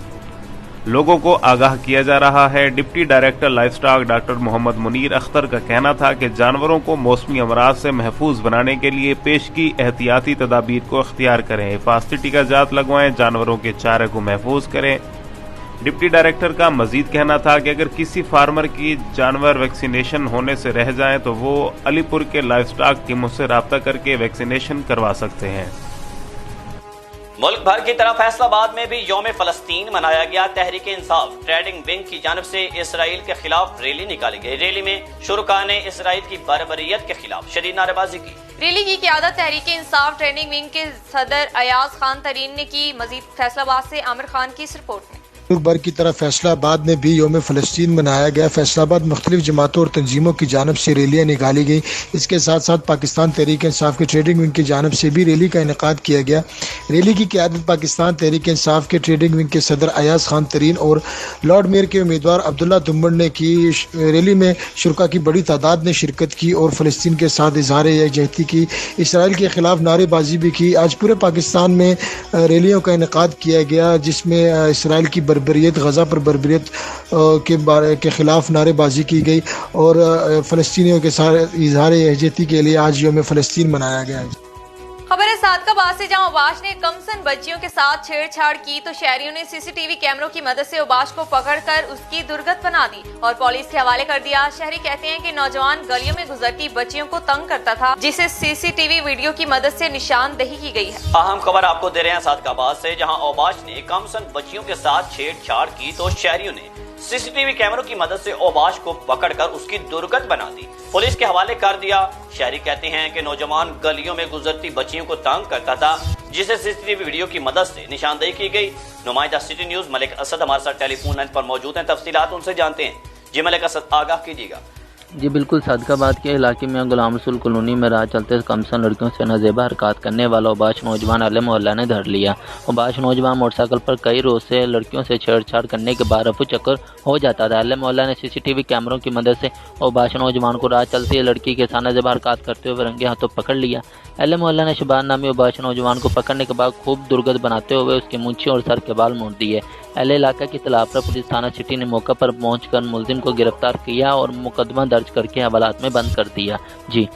लोगों को आगाह किया जा रहा है। Deputy director livestock doctor Mohammad Munir Akhtar का कहना था कि जानवरों को मौसमी अमराज से महफूज बनाने के लिए पेशगी एहतियाती तदाबीर को अख्तियार करें, हिफाजती टीकाजात लगवाएं, जानवरों के चारे को महफूज करें। डिप्टी डायरेक्टर का मजीद कहना था कि अगर किसी फार्मर की जानवर वैक्सीनेशन होने से रह जाएं तो वो अलीपुर के लाइफ स्टॉक टीमों से राब्ता करके वैक्सीनेशन करवा सकते हैं। मुल्क भर की तरह फैसलाबाद में भी यौम फलस्तीन मनाया गया। तहरीक इंसाफ ट्रेडिंग विंग की जानिब से इसराइल के खिलाफ रैली निकाली गई। रैली में शुरका ने इसराइल की बर्बरियत के खिलाफ शदीद नारेबाजी की। रैली की क़यादत तहरीक इंसाफ ट्रेडिंग विंग के सदर अयाज खान तरीन ने की। मजीद फैसलाबाद से आमिर खान की इस रिपोर्ट में। मुल्क भर की तरह फैसलाबाद में भी यौम फ़लस्तीन मनाया गया। फैसलाबाद मुख्तलिफ जमातों और तंजीमों की जानब से रैलियाँ निकाली गई। इसके साथ साथ पाकिस्तान तहरीक इंसाफ के ट्रेडिंग विंग की जानब से भी रैली का इनेकाद किया गया। रैली की क़यादत पाकिस्तान तहरीक इंसाफ के ट्रेडिंग विंग के सदर अयाज खान तरीन और लॉर्ड मेयर के उम्मीदवार अब्दुल्ला दुम्बड़ ने की। रैली में शुरका की बड़ी तादाद ने शिरकत की और फ़लस्तीन के साथ इजहार यकजहती की, इसराइल के खिलाफ नारेबाजी भी की। आज पूरे पाकिस्तान में रैलियों का इनेकाद किया गया, जिसमें इसराइल की बर्बरियत, गजा पर बर्बरियत के खिलाफ नारेबाजी की गई और फ़लस्तीनियों के साथ इजहार यकजहती के लिए आज यौम फ़लस्तीन मनाया गया है। खबर है सादकाबाद से, जहां उबाश ने कमसन बच्चियों के साथ छेड़छाड़ की तो शहरियों ने CCTV कैमरों की मदद से उबाश को पकड़कर उसकी दुर्गत बना दी और पुलिस के हवाले कर दिया। शहरी कहते हैं कि नौजवान गलियों में गुजरती बच्चियों को तंग करता था, जिसे CCTV वीडियो की मदद से निशानदही की गई है। अहम खबर आपको दे रहे हैं सादकाबाद से, जहां औबाश ने कमसन बच्चियों के साथ छेड़छाड़ की तो शहरियों ने CCTV कैमरों की मदद से औबाश को पकड़कर उसकी दुर्गत बना दी, पुलिस के हवाले कर दिया। शहरी कहते हैं कि नौजवान गलियों में गुजरती बच्चियों को तंग करता था, जिसे CCTV वीडियो की मदद से निशानदेही की गई। नुमाइंदा सिटी न्यूज मलिक असद हमारे साथ टेलीफोन लाइन पर मौजूद हैं, तफसीलात उनसे जानते हैं। जी मलिक असद, आगाह कीजिएगा। जी बिल्कुल, सादकाबाद के इलाके में गुलाम रसूल कॉलोनी में राह चलते कमसन लड़कियों से नाजेबा हरकत करने वाला उबाश नौजवान अहले मोहल्ला ने धर लिया। उबाश नौजवान मोटरसाइकिल पर कई रोज से लड़कियों से छेड़छाड़ करने के बाद रफू चक्कर हो जाता था। अहले मोहल्ला ने CCTV कैमरों की मदद से उबाश नौजवान को राह चलती लड़की के साथ नाजेबा हरकत करते हुए रंगे हाथों पकड़ लिया। अहले मोहल्ला ने शबान नामी उबाश नौजवान को पकड़ने के बाद खूब दुर्गत बनाते हुए उसकी मूंछें और सर के बाल मोड़ दिए। अहले इलाका की इत्तला पर पुलिस थाना सिटी ने मौके पर पहुंचकर मुलजिम को गिरफ्तार किया और मुकदमा दर्ज करके हवालात में बंद कर दिया। जी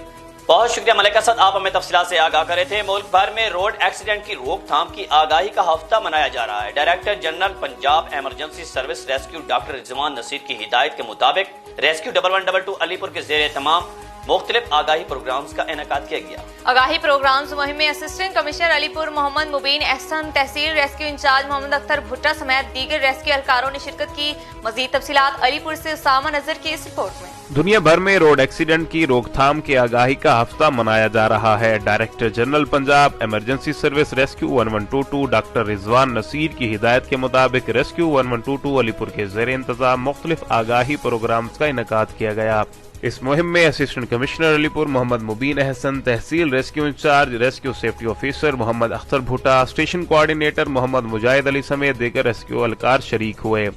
बहुत शुक्रिया मलिक असद, आप हमें तफसीलात से आगाह कर रहे थे। मुल्क भर में रोड एक्सीडेंट की रोकथाम की आगाही का हफ्ता मनाया जा रहा है। Director general Punjab emergency service rescue doctor Rizwan Naseer की हिदायत के मुताबिक रेस्क्यू 1112 अलीपुर के जेर एहतमाम मुख्तलिफ आगाही प्रोग्राम्स का इनेकाद किया गया। आगाही प्रोग्राम्स मुहिम में असिस्टेंट कमिश्नर अलीपुर मोहम्मद मुबीन एहसन, तहसील रेस्क्यू इंचार्ज मोहम्मद अख्तर भुट्टा समेत दीगर रेस्क्यू एहलकारों ने शिरकत की। मजीद तफसीलात अलीपुर से उसामा नजर की इस रिपोर्ट में। दुनिया भर में रोड एक्सीडेंट की रोकथाम की आगाही का हफ्ता मनाया जा रहा है। Director general Punjab emergency service rescue 1122 doctor Rizwan Naseer की हिदायत के मुताबिक रेस्क्यू 1122 अलीपुर के ज़ेर इंतजाम मुख्तलिफ आगाही प्रोग्राम्स का इनेकाद किया गया। इस मुहिम में असिस्टेंट कमिश्नर अलीपुर मोहम्मद मुबीन एहसन, तहसील rescue in-charge rescue safety officer Mohammad Akhtar Bhutta, station coordinator Mohammad Mujahid Ali समेत दीगर रेस्क्यू एहलकार शरीक हुए।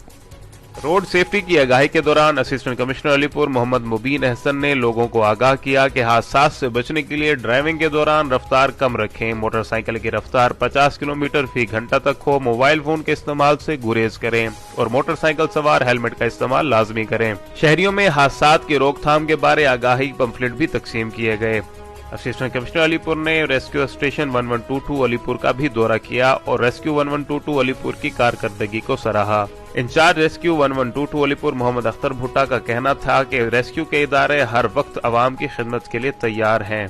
रोड सेफ्टी की आगाही के दौरान असिस्टेंट कमिश्नर अलीपुर मोहम्मद मुबीन एहसन ने लोगों को आगाह किया कि हादसात से बचने के लिए ड्राइविंग के दौरान रफ्तार कम रखें, मोटरसाइकिल की रफ्तार 50 किलोमीटर फी घंटा तक हो, मोबाइल फोन के इस्तेमाल से गुरेज करें और मोटरसाइकिल सवार हेलमेट का इस्तेमाल लाजमी करें। शहरियों में हादसात की रोकथाम के बारे आगाही पंफलेट भी तकसीम किए गए। असिस्टेंट कमिश्नर अलीपुर ने रेस्क्यू स्टेशन 1122 अलीपुर का भी दौरा किया और रेस्क्यू 1122 अलीपुर की कारकर्दगी को सराहा। इंचार्ज रेस्क्यू 1122 अलीपुर मोहम्मद अख्तर भुट्टा का कहना था कि रेस्क्यू के इदारे हर वक्त अवाम की खिदमत के लिए तैयार हैं।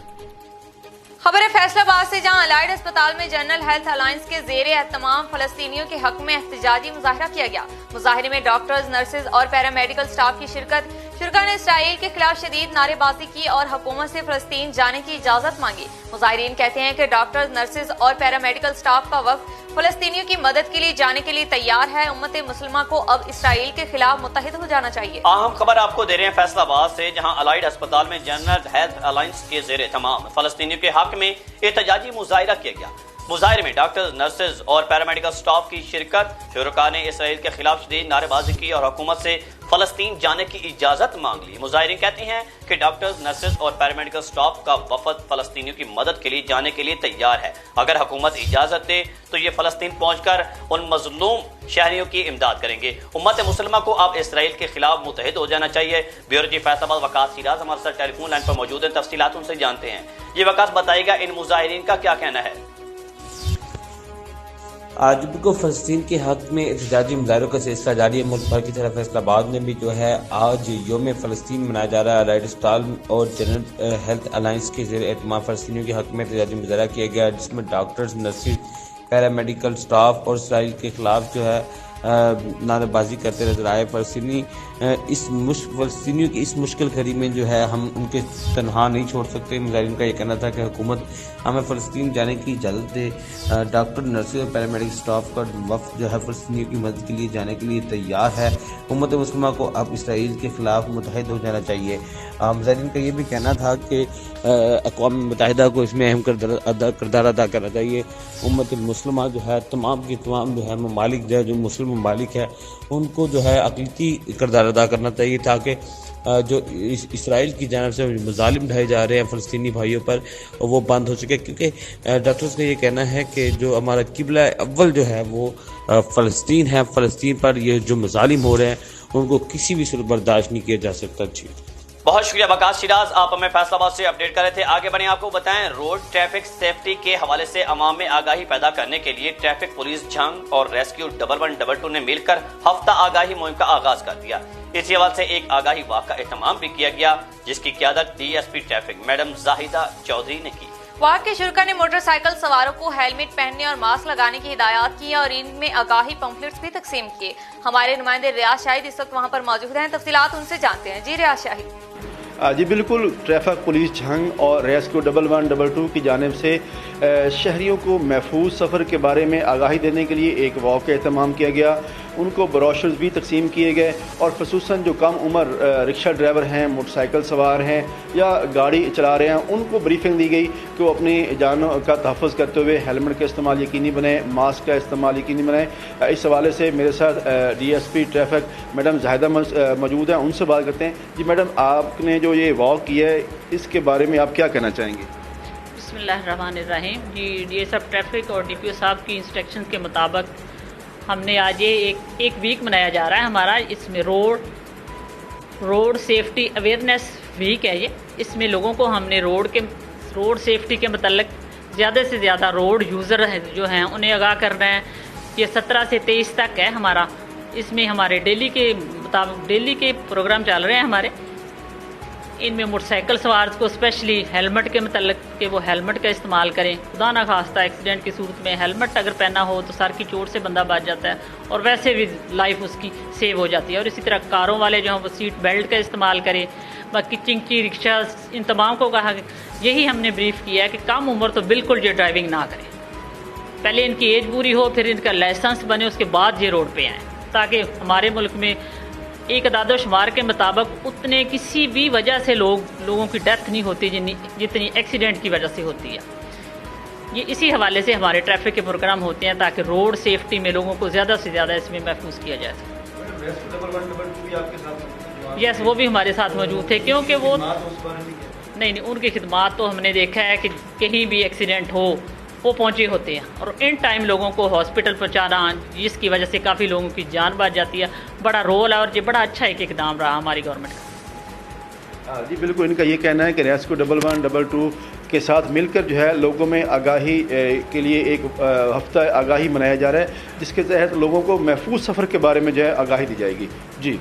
खबर है फैसलाबाद से, जहां अलाइड अस्पताल में जनरल हेल्थ अलायंस के ज़ेरे एहतमाम फलस्तीनियों के हक में एहतजाजी मुजाहरा किया गया। मुजाहरे में डॉक्टर्स, नर्सेज और पैरामेडिकल स्टाफ की शिरकत। शुरका ने इसराइल के खिलाफ शदीद नारेबाजी की और हुकूमत से फलस्तीन जाने की इजाजत मांगी। मुजाहिरीन कहते हैं कि डॉक्टर्स, नर्सेज और पैरामेडिकल स्टाफ का वक्त फलस्तीनियों की मदद के लिए जाने के लिए तैयार है। उम्मत मुस्लिमा को अब इसराइल के खिलाफ मुत्तहिद हो जाना चाहिए। अहम खबर आपको दे रहे हैं फैसलाबाद से, जहां अलाइड अस्पताल में जनरल हेल्थ अलायंस के ज़ेरे तमाम फलस्तीनियों के हक में एहतजाजी मुजाहिरा किया गया। मुजाहिरे में डॉक्टर्स, नर्सेज और पैरामेडिकल स्टाफ की शिरकत। शुरका ने इसराइल के खिलाफ शदीद नारेबाजी की और हुकूमत से फलस्तीन जाने की इजाजत मांग ली। मुजाहिरीन कहते हैं कि डॉक्टर्स, नर्सेज और पैरामेडिकल स्टाफ का वफद फलस्तीनियों की मदद के लिए जाने के लिए तैयार है। अगर हुकूमत इजाजत दे तो ये फलस्तीन पहुंचकर उन मजलूम शहरियों की इमदाद करेंगे। उम्मत मुस्लिमा को अब इसराइल के खिलाफ मुत्तहिद हो जाना चाहिए। ब्यूरो चीफ फैसलाबाद वकास शिराज हमारे साथ टेलीफोन लाइन पर मौजूद है, तफसीलात उनसे जानते हैं। ये वकास बताएगा इन मुजाहिरीन का क्या कहना है। आज भी को फलस्तीन के हक में एहतजाजी मुजाहरों का सिलसिला जारी है। मुल्क भर की तरह फैसलाबाद में भी जो है आज यौम फलस्तीन मनाया जा रहा है। अलाइड अस्पताल और जनरल हेल्थ अलायंस के ज़ेरे एहतमाम फलस्तीनियों के हक में एहतजाजी मुजाहरा किया गया, जिसमें डॉक्टर्स, नर्सेज, पैरामेडिकल स्टाफ और इसराइल के खिलाफ जो है नारेबाजी करते नजर आए। फलस्तीनियों की इस मुश्किल घड़ी में जो है हम उनके तनहा नहीं छोड़ सकते। मुजाहिरीन का ये कहना था कि हुकूमत हमें फ़लस्तीन जाने की इजाज़त दे। डॉक्टर, नर्सेज और पैरामेडिकल स्टाफ का वफ़द जो है फ़लस्तीनियों की मदद के लिए जाने के लिए तैयार है। उम्मत मुस्लिमा को अब इसराइल के खिलाफ मुत्तहिद हो जाना चाहिए। मुजाहिरीन का ये भी कहना था कि अक़वाम मुत्तहिदा को इसमें अहम किरदार अदा करना चाहिए। उम्मत मुस्लिमा जो है तमाम की तमाम जो है ममालिक जो मुस्लिम ममालिक है उनको जो है अक़लीती किरदार अदा करना चाहिए, ताकि जो इसराइल की जानिब से मज़ालिम ढाए जा रहे हैं फ़लस्तीनी भाइयों पर वो बंद हो चुके। क्योंकि डॉक्टर्स का ये कहना है कि जो हमारा किबला अव्वल जो है वो फ़लस्तीन है। फ़लस्तीन पर ये जो मज़ालिम हो रहे हैं उनको किसी भी सूरत बर्दाश्त नहीं किया जा सकता। जी बहुत शुक्रिया वकास शिराज, आप हमें फैसलाबाद से अपडेट कर रहे थे। आगे बढ़े, आपको बताएं रोड ट्रैफिक सेफ्टी के हवाले से अवाम में आगाही पैदा करने के लिए ट्रैफिक पुलिस झंग और रेस्क्यू 1122 ने मिलकर हफ्ता आगाही मुहिम का आगाज कर दिया। इसी हवाले से एक आगाही वाक का एहतमाम भी किया गया, जिसकी क़यादत DSP traffic madam Zahida Chaudhry ने की। वाक के शुरका ने मोटरसाइकिल सवारों को हेलमेट पहनने और मास्क लगाने की हिदायत की और इनमें आगाही पंफलेट्स भी तकसीम किए। हमारे नुमाइंदे रियाज शाहिद इस वक्त वहाँ पर मौजूद हैं, तफसीलात उनसे जानते हैं। जी रियाज शाहिद। जी बिल्कुल, ट्रैफिक पुलिस झंग और रेस्क्यू 1122 की जानिब से शहरियों को महफूज सफ़र के बारे में आगाही देने के लिए एक वॉक का एहतमाम किया गया। उनको ब्रोशर्स भी तकसीम किए गए और ख़ुसूसन जो कम उम्र रिक्शा ड्राइवर हैं, मोटरसाइकिल सवार हैं या गाड़ी चला रहे हैं, उनको ब्रीफिंग दी गई कि वो अपनी जानों का तहफ़्फ़ुज़ करते हुए हेलमेट का इस्तेमाल यकीनी बनाएं, मास्क का इस्तेमाल यकीनी बनाएं। इस हवाले से मेरे साथ DSP ट्रैफिक मैडम जाहिदा मौजूद हैं, उनसे बात करते हैं। जी मैडम, आपने जो ये वॉक किया है इसके बारे में आप क्या कहना चाहेंगे? बिस्मिल्लाहिर्रहमानिर्रहीम। जी DSP ट्रैफिक और DPO साहब की इंस्ट्रक्शन के मुताबिक हमने आज ये एक वीक मनाया जा रहा है हमारा। इसमें रोड सेफ्टी अवेयरनेस वीक है ये। इसमें लोगों को हमने रोड सेफ्टी के मतलब ज़्यादा से ज़्यादा रोड यूज़र जो हैं उन्हें आगाह करना है। ये 17 से 23 तक है हमारा। इसमें हमारे डेली के प्रोग्राम चल रहे हैं हमारे। ان میں موٹرسائیکل سوار کو اسپیشلی ہیلمٹ کے متعلق کہ وہ ہیلمٹ کا استعمال کریں. خدا نہ خواستہ ایکسیڈنٹ کی صورت میں ہیلمٹ اگر پہنا ہو تو سر کی چوٹ سے بندہ بچ جاتا ہے اور ویسے بھی لائف اس کی سیو ہو جاتی ہے. اور اسی طرح کاروں والے جو ہیں وہ سیٹ بیلٹ کا استعمال کریں. باقی چنکی رکشا ان تمام کو کہا کہ یہی ہم نے بریف کیا ہے کہ کم عمر تو بالکل یہ ڈرائیونگ نہ کریں. پہلے ان کی ایج پوری ہو, پھر ان کا لائسنس بنے, اس کے بعد یہ روڈ پہ آئیں, تاکہ ہمارے ملک میں ایک اعداد و شمار کے مطابق اتنے کسی بھی وجہ سے لوگوں کی ڈیتھ نہیں ہوتی جتنی ایکسیڈنٹ کی وجہ سے ہوتی ہے. یہ اسی حوالے سے ہمارے ٹریفک کے پروگرام ہوتے ہیں تاکہ روڈ سیفٹی میں لوگوں کو زیادہ سے زیادہ اس میں محفوظ کیا جائے. یس, وہ بھی ہمارے ساتھ موجود تھے, کیونکہ وہ نہیں ان کی خدمات تو ہم نے دیکھا ہے کہ کہیں بھی ایکسیڈنٹ ہو وہ پہنچے ہوتے ہیں اور ان ٹائم لوگوں کو ہاسپٹل پہنچانا, جس کی وجہ سے کافی لوگوں کی جان بچ جاتی ہے. بڑا رول ہے اور یہ بڑا اچھا ایک اقدام رہا ہماری گورنمنٹ کا. جی بالکل, ان کا یہ کہنا ہے کہ ریسکیو 1112 کے ساتھ مل کر جو ہے لوگوں میں آگاہی کے لیے ایک ہفتہ آگاہی منایا جا رہا ہے, جس کے تحت لوگوں کو محفوظ سفر کے بارے میں جو ہے آگاہی دی جائے گی. جی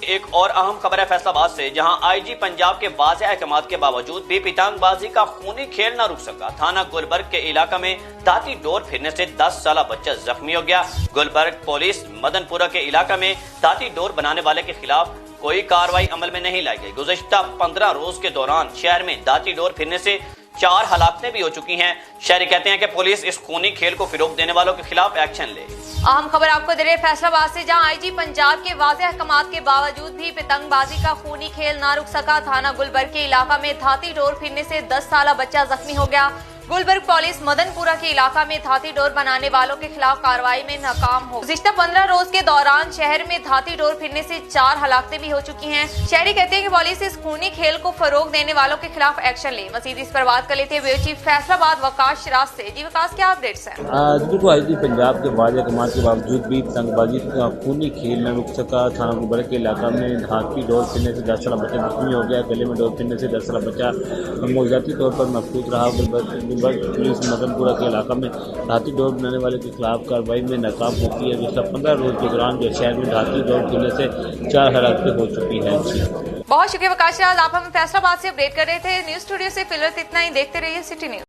ایک اور اہم خبر ہے فیصل آباد سے, جہاں آئی جی پنجاب کے واضح احکامات کے باوجود بھی پتنگ بازی کا خونی کھیل نہ رک سکا. تھانہ گلبرگ کے علاقہ میں دھاتی ڈور پھرنے سے 10 سالہ بچہ زخمی ہو گیا. گلبرگ پولیس مدن پورہ کے علاقے میں دھاتی ڈور بنانے والے کے خلاف کوئی کارروائی عمل میں نہیں لائی گئی. گزشتہ 15 روز کے دوران شہر میں دھاتی ڈور پھرنے سے 4 ہلاکتیں بھی ہو چکی ہیں. شہری کہتے ہیں کہ پولیس اس خونی کھیل کو فروغ دینے والوں کے خلاف ایکشن لے. اہم خبر آپ کو دے رہے فیصل آباد سے, جہاں آئی جی پنجاب کے واضح احکامات کے باوجود بھی پتنگ بازی کا خونی کھیل نہ رک سکا. تھانہ گلبرگ کے علاقہ میں دھاتی ڈور پھرنے سے 10 سالہ بچہ زخمی ہو گیا. گلبرگ پولیس مدن پورہ کے علاقہ میں دھاتی ڈور بنانے والوں کے خلاف کارروائی میں ناکام ہو. گزشتہ 15 روز کے دوران شہر میں دھاتی ڈور پھرنے سے 4 ہلاکتیں بھی ہو چکی ہیں. شہری کہتے ہیں کہ پولیس اس خونی کھیل کو فروغ دینے والوں کے خلاف ایکشن لے. مزید اس پر بات کر لیتے ہیں بیورو چیف فیصل آباد وقاص شراز سے. جی وقاص, کیا اپڈیٹس ہیں؟ بالکل, آئی جی پنجاب کے واضح احکامات کے باوجود بھی پتنگ بازی کا خونی کھیل نہ رک سکا. تھانہ گلبرگ کے علاقہ میں دھاتی ڈور پھرنے سے 10 سالہ بچہ زخمی ہو گیا. گلے میں ڈور پھرنے سے 10 سالہ بچہ موضوعاتی طور پر محفوظ رہا. گلبرگ پولیس مدن پورہ کے علاقہ میں دھاتی ڈور بنانے والے کے خلاف کارروائی میں ناکام ہوتی ہے. گزشتہ 15 روز کے دوران جو شہر میں دھاتی ڈور پھرنے سے 4 ہلاکتیں ہو چکی ہیں. بہت شکریہ وقاص شراز, آپ ہمیں فیصل آباد سے اپڈیٹ کر رہے تھے. نیوز اسٹوڈیو سے فی الوقت اتنا ہی. دیکھتے رہیے سٹی نیوز.